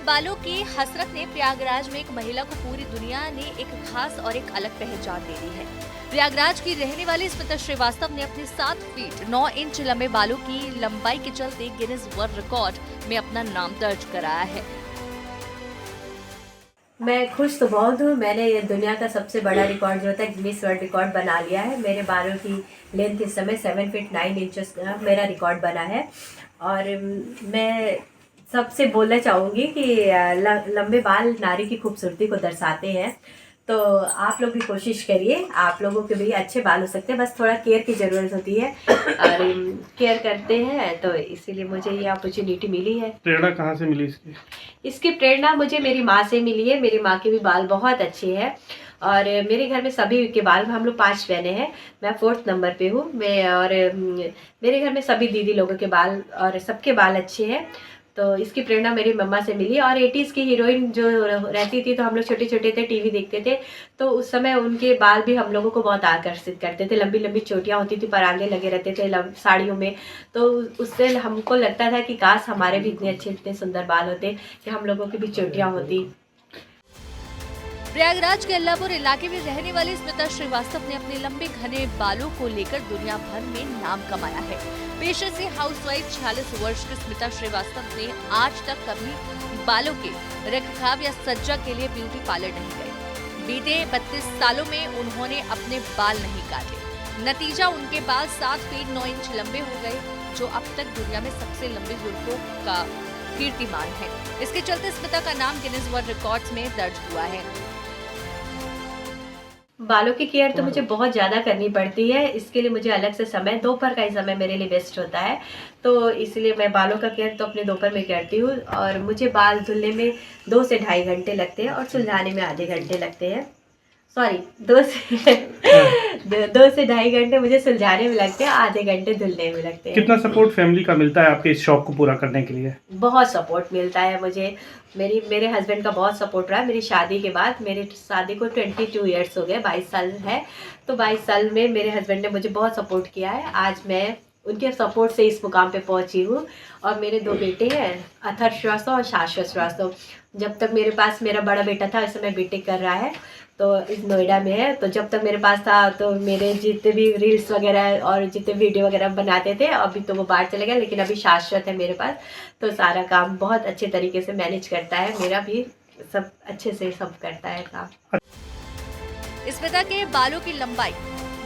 बालों की हसरत ने प्रयागराज में एक महिला को पूरी दुनिया ने एक खास और एक अलग पहचान दे दी है। प्रयागराज की रहने वाली स्मिता श्रीवास्तव ने अपने 7 फीट 9 इंच लंबे बालों की लंबाई के चलते गिनीज वर्ल्ड रिकॉर्ड में अपना नाम दर्ज कराया है। मैं खुश तो बहुत हूँ। मैंने ये दुनिया का सबसे बड़ा रिकॉर्ड जो होता है गिनीज वर्ल्ड रिकॉर्ड बना लिया है। मेरे बालों की लेंथ इस समय 7 फीट 9 इंचेस का मेरा रिकॉर्ड बना है। और मैं सबसे बोलना चाहूँगी कि लंबे बाल नारी की खूबसूरती को दर्शाते हैं। तो आप लोग भी कोशिश करिए, आप लोगों के भी अच्छे बाल हो सकते हैं, बस थोड़ा केयर की ज़रूरत होती है और केयर करते हैं, तो इसीलिए मुझे ये अपॉर्चुनिटी मिली है। प्रेरणा कहाँ से मिली इसकी? इसकी प्रेरणा मुझे मेरी माँ से मिली है। मेरी माँ के भी बाल बहुत अच्छे हैं और मेरे घर में सभी के बाल, हम लोग 5 बहनें हैं, मैं 4th नंबर पे हूँ मैं। और मेरे घर में सभी दीदी लोगों के बाल और सबके बाल अच्छे हैं। तो इसकी प्रेरणा मेरी मम्मा से मिली। और 80s की हीरोइन जो रहती थी, तो हम लोग छोटे छोटे थे, टीवी देखते थे, तो उस समय उनके बाल भी हम लोगों को बहुत आकर्षित करते थे। लंबी लंबी चोटियाँ होती थी, परांदे लगे रहते थे साड़ियों में, तो उससे हमको लगता था कि काश हमारे भी इतने अच्छे इतने सुंदर बाल होते कि हम लोगों की भी चोटियाँ होती। प्रयागराज के अल्लापुर इलाके में रहने वाली स्मिता श्रीवास्तव ने अपने लंबे घने बालों को लेकर दुनिया भर में नाम कमाया है। पेशे से हाउसवाइफ 46 वर्ष की स्मिता श्रीवास्तव ने आज तक कभी बालों के रखरखाव या सज्जा के लिए ब्यूटी पार्लर नहीं गए। बीते 32 सालों में उन्होंने अपने बाल नहीं काटे। नतीजा, उनके बाल 7 फीट 9 इंच लंबे हो गए, जो अब तक दुनिया में सबसे लंबी जुल्फों का कीर्तिमान है। इसके चलते स्मिता का नाम गिनीज वर्ल्ड रिकॉर्ड्स में दर्ज हुआ है। बालों की केयर तो मुझे बहुत ज़्यादा करनी पड़ती है। इसके लिए मुझे अलग से समय, दोपहर का ही समय मेरे लिए बेस्ट होता है, तो इसलिए मैं बालों का केयर तो अपने दोपहर में करती हूँ। और मुझे बाल धुलने में 2 से ढाई घंटे लगते हैं और सुलझाने में आधे घंटे लगते हैं। सॉरी, 2 से ढाई घंटे मुझे सुलझाने में लगते हैं, आधे घंटे धुलने में लगते हैं। कितना सपोर्ट फैमिली का मिलता है आपके इस शौक को पूरा करने के लिए? बहुत सपोर्ट मिलता है मुझे। मेरे हस्बैंड का बहुत सपोर्ट रहा। मेरी शादी के बाद, मेरी शादी को 22 ईयर्स हो गए, 22 साल है, तो 22 साल में मेरे हस्बैंड ने मुझे बहुत सपोर्ट किया है। आज मैं उनके सपोर्ट से इस मुकाम पे पहुंची हूँ। और मेरे 2 बेटे हैं, अथर्व श्रीवास्तव और शाश्वत श्रीवास्तव। जब तक मेरे पास मेरा बड़ा बेटा था, इस समय बीटेक कर रहा है, तो इस नोएडा में है, तो जब तक मेरे पास था तो मेरे जितने भी रील्स वगैरह और जितने वीडियो वगैरह बनाते थे, अभी तो वो बाहर चले गया, लेकिन अभी शाश्वत है मेरे पास, तो सारा काम बहुत अच्छे तरीके से मैनेज करता है। मेरा भी सब अच्छे से सब करता है काम। स्मिता के बालों की लंबाई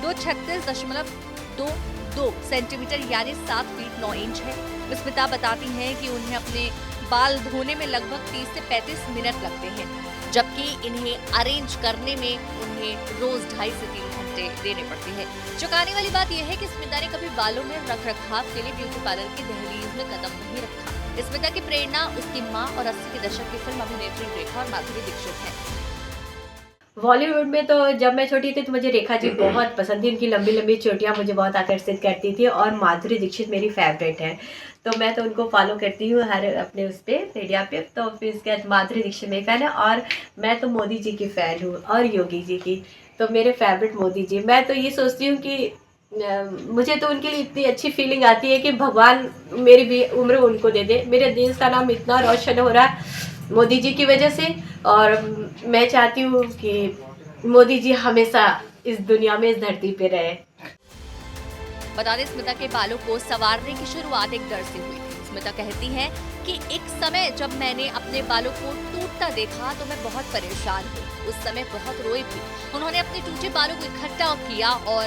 236.22 सेंटीमीटर यानी 7 फीट 9 इंच है। स्मिता बताती हैं कि उन्हें अपने बाल धोने में लगभग 30 से 35 मिनट लगते हैं, जबकि इन्हें अरेंज करने में उन्हें रोज 2.5 से 3 घंटे देने पड़ते हैं। चौंकाने वाली बात यह है कि स्मिता ने कभी बालों में रखरखाव के लिए ब्यूटी पार्लर की दहलीज में कदम नहीं रखा। स्मिता की प्रेरणा उसकी माँ और 80 के दशक की फिल्म अभिनेत्री रेखा और माधुरी दीक्षित है। बॉलीवुड में तो जब मैं छोटी थी तो मुझे रेखा जी बहुत पसंद थी। उनकी लंबी लंबी चोटियाँ मुझे बहुत आकर्षित करती थी और माधुरी दीक्षित मेरी फेवरेट है, तो मैं तो उनको फॉलो करती हूँ हर अपने उस पर मीडिया पे। तो फिर इसके बाद माधुरी दीक्षित मेरी फैन है। और मैं तो मोदी जी की फ़ैन हूँ और योगी जी की, तो मेरे फेवरेट मोदी जी। मैं तो ये सोचती हूँ कि मुझे तो उनके लिए इतनी अच्छी फीलिंग आती है कि भगवान मेरी भी उम्र उनको दे दे। मेरे देश का नाम इतना रोशन हो रहा है मोदी जी की वजह से, और मैं चाहती हूँ कि मोदी जी हमेशा इस दुनिया में, इस धरती पे रहे। बता दें, स्मिता के बालों को संवारने की शुरुआत एक डर से हुई थी। स्मिता कहती हैं कि एक समय जब मैंने अपने बालों को टूटता देखा तो मैं बहुत परेशान हुई। उस समय बहुत रोई भी। उन्होंने अपने टूटे बालों को इकट्ठा किया और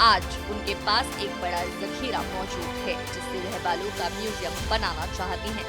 आज उनके पास एक बड़ा जखीरा मौजूद है, जिससे वह बालों का म्यूजियम बनाना चाहती हैं।